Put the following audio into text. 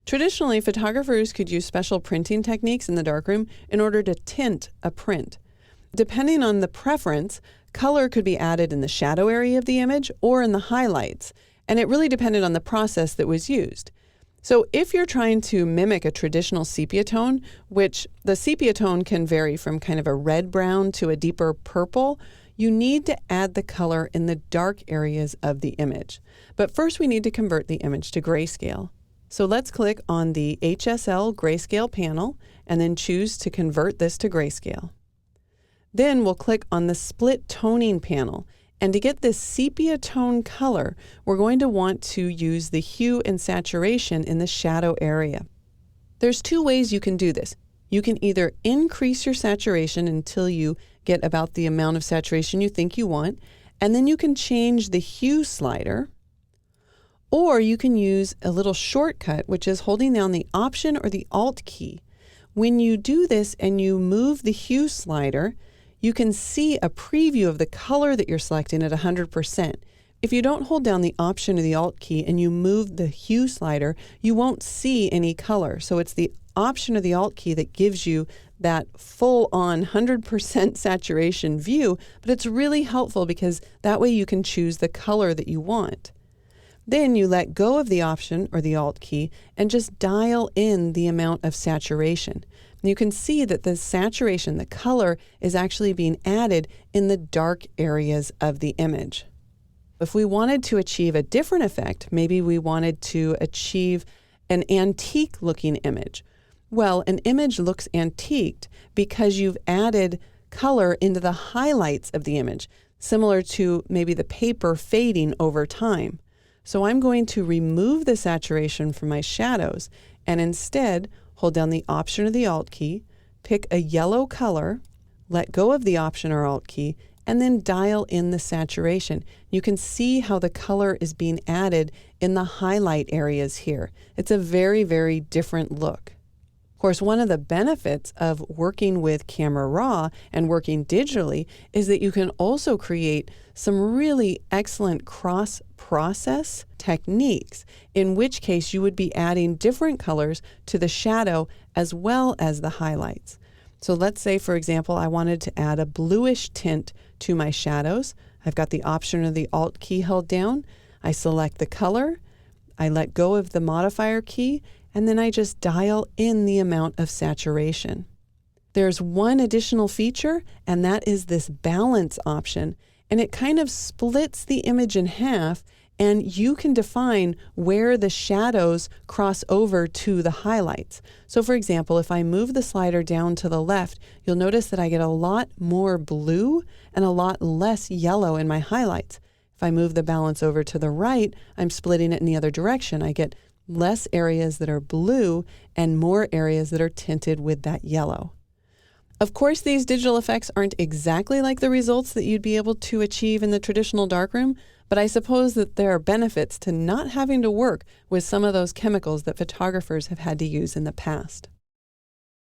Traditionally, photographers could use special printing techniques in the darkroom in order to tint a print. Depending on the preference, color could be added in the shadow area of the image or in the highlights, and it really depended on the process that was used. So if you're trying to mimic a traditional sepia tone, which the sepia tone can vary from kind of a red-brown to a deeper purple, you need to add the color in the dark areas of the image. But first we need to convert the image to grayscale. So let's click on the HSL Grayscale panel and then choose to convert this to grayscale. Then we'll click on the Split Toning panel. And to get this sepia tone color, we're going to want to use the hue and saturation in the shadow area. There's two ways you can do this. You can either increase your saturation until you get about the amount of saturation you think you want, and then you can change the hue slider. Or you can use a little shortcut, which is holding down the Option or the Alt key. When you do this and you move the hue slider, you can see a preview of the color that you're selecting at 100%. If you don't hold down the Option or the Alt key and you move the hue slider, you won't see any color. So it's the Option or the Alt key that gives you that full-on 100% saturation view, but it's really helpful because that way you can choose the color that you want. Then you let go of the Option or the Alt key and just dial in the amount of saturation. And you can see that the saturation, the color, is actually being added in the dark areas of the image. If we wanted to achieve a different effect, maybe we wanted to achieve an antique-looking image. Well, an image looks antiqued because you've added color into the highlights of the image, similar to maybe the paper fading over time. So I'm going to remove the saturation from my shadows and instead hold down the Option or the Alt key, pick a yellow color, let go of the Option or Alt key, and then dial in the saturation. You can see how the color is being added in the highlight areas here. It's a very, very different look. Of course, one of the benefits of working with Camera Raw and working digitally is that you can also create some really excellent cross-process techniques, in which case you would be adding different colors to the shadow as well as the highlights. So let's say, for example, I wanted to add a bluish tint to my shadows. I've got the Option or the Alt key held down. I select the color, I let go of the modifier key, and then I just dial in the amount of saturation. There's one additional feature, and that is this balance option, and it kind of splits the image in half, and you can define where the shadows cross over to the highlights. So for example, if I move the slider down to the left, you'll notice that I get a lot more blue and a lot less yellow in my highlights. If I move the balance over to the right, I'm splitting it in the other direction. I get less areas that are blue and more areas that are tinted with that yellow. Of course, these digital effects aren't exactly like the results that you'd be able to achieve in the traditional darkroom, but I suppose that there are benefits to not having to work with some of those chemicals that photographers have had to use in the past.